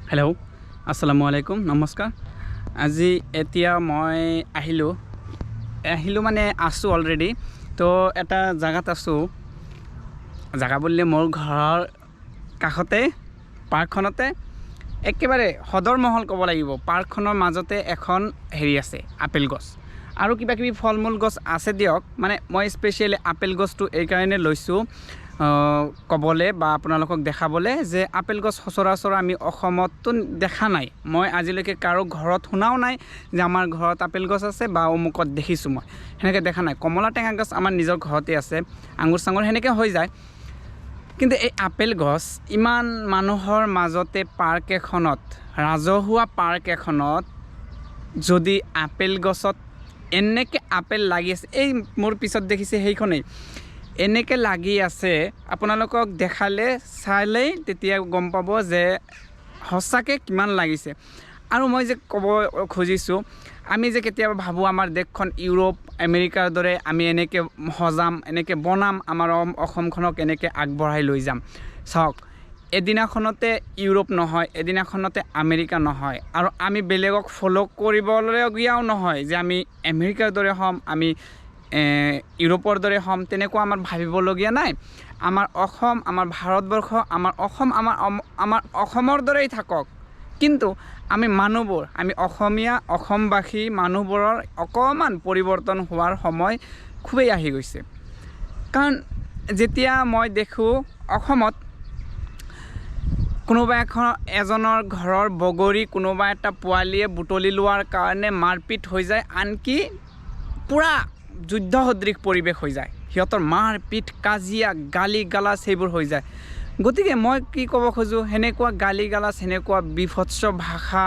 Hello' আসসালামু আলাইকুম নমস্কাৰ। আজি এতিয়া মই আহিলোঁ মানে আছোঁ অলৰেডি। তো এটা জাগাত আছোঁ, জাগা বুলিলে মোৰ ঘৰৰ কাষতে পাৰ্কখনতে একেবাৰে সদৰ মহল ক'ব লাগিব। পাৰ্কখনৰ মাজতে এখন আছে আপেল গছ আৰু কিবা কিবি ফল মূল গছ আছে দিয়ক। মানে মই স্পেচিয়েলি আপেল গছটো এইকাৰণে লৈছোঁ ক'বলৈ বা আপোনালোকক দেখাবলৈ যে আপেল গছ সচৰাচৰ আমি অসমতো দেখা নাই। মই আজিলৈকে কাৰো ঘৰত শুনাও নাই যে আমাৰ ঘৰত আপেল গছ আছে বা অমুকত দেখিছোঁ। মই সেনেকৈ দেখা নাই। কমলা টেঙা গছ আমাৰ নিজৰ ঘৰতে আছে, আঙুৰ চাঙুৰ সেনেকৈ হৈ যায়। কিন্তু এই আপেল গছ ইমান মানুহৰ মাজতে পাৰ্ক এখনত, ৰাজহুৱা পাৰ্ক এখনত যদি আপেল গছত এনেকৈ আপেল লাগি আছে, এই মোৰ পিছত দেখিছে সেইখনেই এনেকৈ লাগি আছে, আপোনালোকক দেখালে চালেই তেতিয়া গম পাব যে সঁচাকৈ কিমান লাগিছে। আৰু মই যে ক'ব খুজিছোঁ, আমি যে কেতিয়াবা ভাবোঁ আমাৰ দেশখন ইউৰোপ আমেৰিকাৰ দৰে আমি এনেকৈ সজাম, এনেকৈ বনাম, আমাৰ অসমখনক এনেকৈ আগবঢ়াই লৈ যাম। চাওক, এদিনাখনতে ইউৰোপ নহয়, এদিনাখনতে আমেৰিকা নহয়, আৰু আমি বেলেগক ফ'ল' কৰিবলগীয়াও নহয় যে আমি আমেৰিকাৰ দৰে হ'ম, আমি ইউৰোপৰ দৰে হ'ম, তেনেকুৱা আমাৰ ভাবিবলগীয়া নাই। আমাৰ অসম, আমাৰ ভাৰতবৰ্ষ, আমাৰ অসমৰ দৰেই থাকক। কিন্তু আমি মানুহবোৰ, আমি অসমবাসী মানুহবোৰৰ অকণমান পৰিৱৰ্তন হোৱাৰ সময় খুবেই আহি গৈছে। কাৰণ যেতিয়া মই দেখোঁ অসমত কোনোবা এজনৰ ঘৰৰ বগৰী কোনোবা এটা পোৱালীয়ে বুটলি লোৱাৰ কাৰণে মাৰপিট হৈ যায়, আনকি পূৰা যুদ্ধ সদৃশ পৰিৱেশ হৈ যায়। সিহঁতৰ মাৰপিট, কাজিয়া, গালি গালাজ সেইবোৰ হৈ যায়। গতিকে মই কি ক'ব খোজোঁ, সেনেকুৱা গালি গালাজ, সেনেকুৱা বিভৎস ভাষা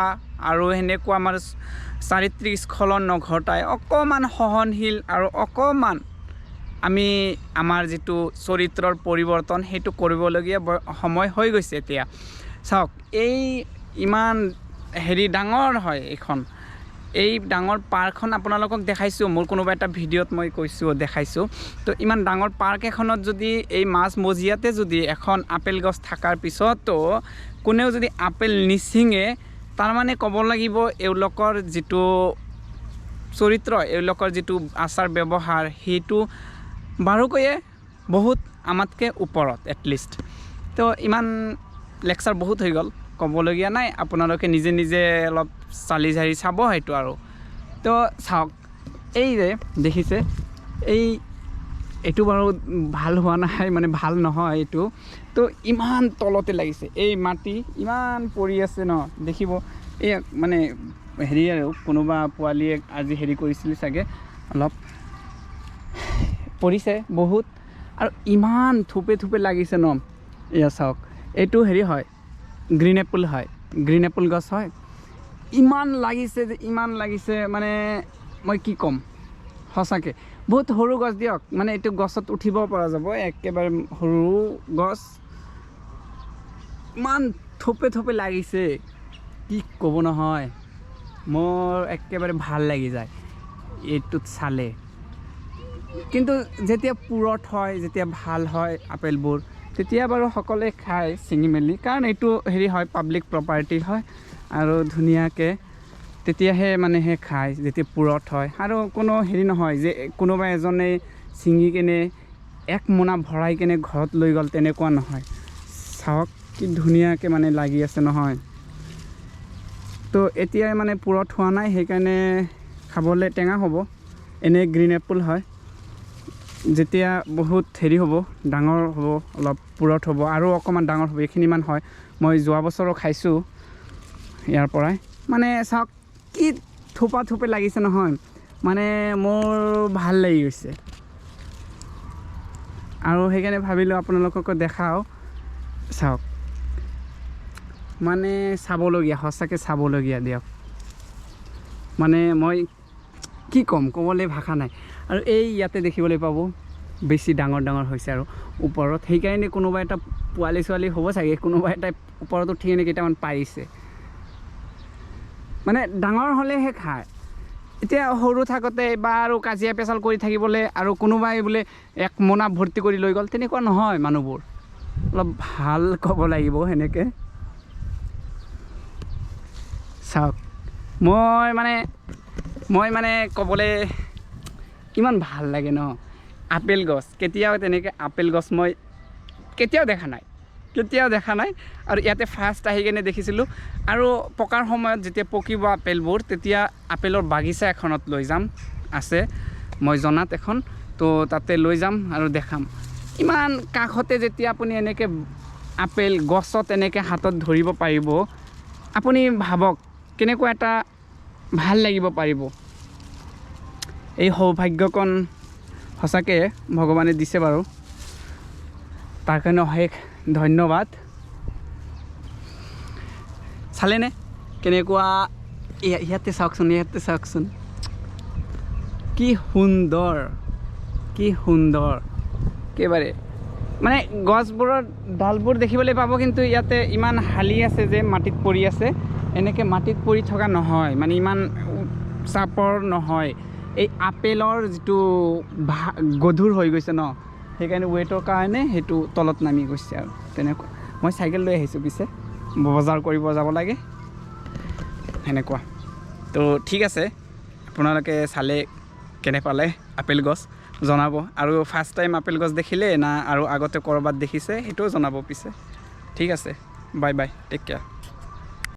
আৰু সেনেকুৱা আমাৰ চাৰিত্ৰিক স্খলন নঘটাই অকণমান সহনশীল আৰু অকণমান আমি আমাৰ যিটো চৰিত্ৰৰ পৰিৱৰ্তন সেইটো কৰিবলগীয়া সময় হৈ গৈছে এতিয়া। চাওক, এই ইমান ডাঙৰ হয় এইখন, এই ডাঙৰ পাৰ্কখন আপোনালোকক দেখাইছোঁ, মোৰ কোনোবা এটা ভিডিঅ'ত মই দেখাইছোঁ। তো ইমান ডাঙৰ পাৰ্ক এখনত যদি এই মাজমজিয়াতে যদি এখন আপেল গছ থকাৰ পিছতো কোনেও যদি আপেল নিছিঙে, তাৰমানে ক'ব লাগিব এওঁলোকৰ যিটো চৰিত্ৰ, এওঁলোকৰ যিটো আচাৰ ব্যৱহাৰ, সেইটো বাৰুকৈয়ে বহুত আমাতকৈ ওপৰত এটলিষ্ট। তো ইমান লেকচাৰ বহুত হৈ গ'ল, ক'বলগীয়া নাই। আপোনালোকে নিজে নিজে অলপ চালি জাৰি চাব সেইটো আৰু। তো চাওক, এই যে দেখিছে, এইটো বাৰু ভাল হোৱা নাই, মানে ভাল নহয় এইটো। তো ইমান তলতে লাগিছে, এই মাটি ইমান পৰি আছে ন, দেখিব। এই মানে আৰু কোনোবা পোৱালীয়ে আজি কৰিছিল চাগে, অলপ পৰিছে বহুত, আৰু ইমান থোপে থোপে লাগিছে ন। এয়া চাওক, এইটো হয়, গ্ৰীণ এপল হয়, গ্ৰীণ এপল গছ হয়। ইমান লাগিছে মানে মই কি ক'ম, সঁচাকৈ বহুত সৰু গছ দিয়ক। মানে এইটো গছত উঠিব পৰা যাব, একেবাৰে সৰু গছ, ইমান থোপে থোপে লাগিছে কি ক'ব নহয়। মোৰ একেবাৰে ভাল লাগি যায় এইটোত চালে। কিন্তু যেতিয়া পুৰঠ হয়, যেতিয়া ভাল হয় আপেলবোৰ, তেতিয়া বাৰু সকলোৱে খায় ছিঙি মেলি, কাৰণ এইটো হয় পাব্লিক প্ৰপাৰ্টি হয়, আৰু ধুনীয়াকৈ তেতিয়াহে মানুহে খায় যেতিয়া পুৰঠ হয়। আৰু কোনো নহয় যে কোনোবা এজনে ছিঙি কেনে এক মোনা ভৰাই কেনে ঘৰত লৈ গ'ল, তেনেকুৱা নহয়। চাওক কি ধুনীয়াকৈ মানে লাগি আছে নহয়। তো এতিয়াই মানে পুৰঠ হোৱা নাই, সেইকাৰণে খাবলৈ টেঙা হ'ব। এনেই গ্ৰীণ এপল হয়, যেতিয়া বহুত হ'ব, ডাঙৰ হ'ব, অলপ পুৰঠ হ'ব, আৰু অকণমান ডাঙৰ হ'ব, এইখিনিমান হয়। মই যোৱা বছৰো খাইছোঁ ইয়াৰ পৰাই। মানে চাওক কি থোপা থোপে লাগিছে নহয়, মানে মোৰ ভাল লাগি গৈছে। আৰু সেইকাৰণে ভাবিলোঁ আপোনালোককো দেখাওঁ। চাওক, মানে চাবলগীয়া, সঁচাকৈ চাবলগীয়া দিয়ক। মানে মই কি ক'ম, ক'বলৈ ভাষা নাই। আৰু এই ইয়াতে দেখিবলৈ পাব বেছি ডাঙৰ ডাঙৰ হৈছে আৰু ওপৰত, সেইকাৰণে কোনোবা এটা পোৱালি ছোৱালী হ'ব চাগে, কোনোবা এটা ওপৰত উঠি কিনে কেইটামান পাৰিছে। মানে ডাঙৰ হ'লেহে খায়। এতিয়া সৰু থাকোঁতে বা আৰু কাজিয়া পেচাল কৰি থাকিবলৈ, আৰু কোনোবাই বোলে এক মোনা ভৰ্তি কৰি লৈ গ'ল, তেনেকুৱা নহয় মানুহবোৰ। অলপ ভাল ক'ব লাগিব সেনেকৈ। চাওক মই মানে ক'বলৈ ইমান ভাল লাগে ন আপেল গছ কেতিয়াও তেনেকৈ আপেল গছ মই কেতিয়াও দেখা নাই আৰু ইয়াতে ফাৰ্ষ্ট আহি কেনে দেখিছিলোঁ আৰু পকাৰ সময়ত যেতিয়া পকিব আপেলবোৰ তেতিয়া আপেলৰ বাগিচা এখনত লৈ যাম আছে মই জনাত এখন তো তাতে লৈ যাম আৰু দেখাম ইমান কাষতে যেতিয়া আপুনি এনেকৈ আপেল গছত এনেকৈ হাতত ধৰিব পাৰিব আপুনি ভাবক কেনেকুৱা এটা ভাল লাগিব পাৰিব এই সৌভাগ্যকণ সঁচাকৈ ভগৱানে দিছে বাৰু তাৰ কাৰণে অশেষ ধন্যবাদ চালেনে কেনেকুৱা ইয়াতে চাওকচোন কি সুন্দৰ একেবাৰে মানে গছবোৰৰ ডালবোৰ দেখিবলৈ পাব কিন্তু ইয়াতে ইমান হালি আছে যে মাটিত পৰি আছে এনেকৈ মাটিত পৰি থকা নহয় মানে ইমান চাপৰ নহয় এই আপেলৰ যিটো গধুৰ হৈ গৈছে ন সেইকাৰণে ৱেটৰ কাৰণে সেইটো তলত নামি গৈছে আৰু তেনেকুৱা মই চাইকেল লৈ আহিছোঁ পিছে বজাৰ কৰিব যাব লাগে সেনেকুৱা তো ঠিক আছে আপোনালোকে চালে কেনে পালে আপেল গছ জনাব আৰু ফাৰ্ষ্ট টাইম আপেল গছ দেখিলে না আৰু আগতে ক'ৰবাত দেখিছে সেইটোও জনাব পিছে ঠিক আছে বাই টেক কেয়াৰ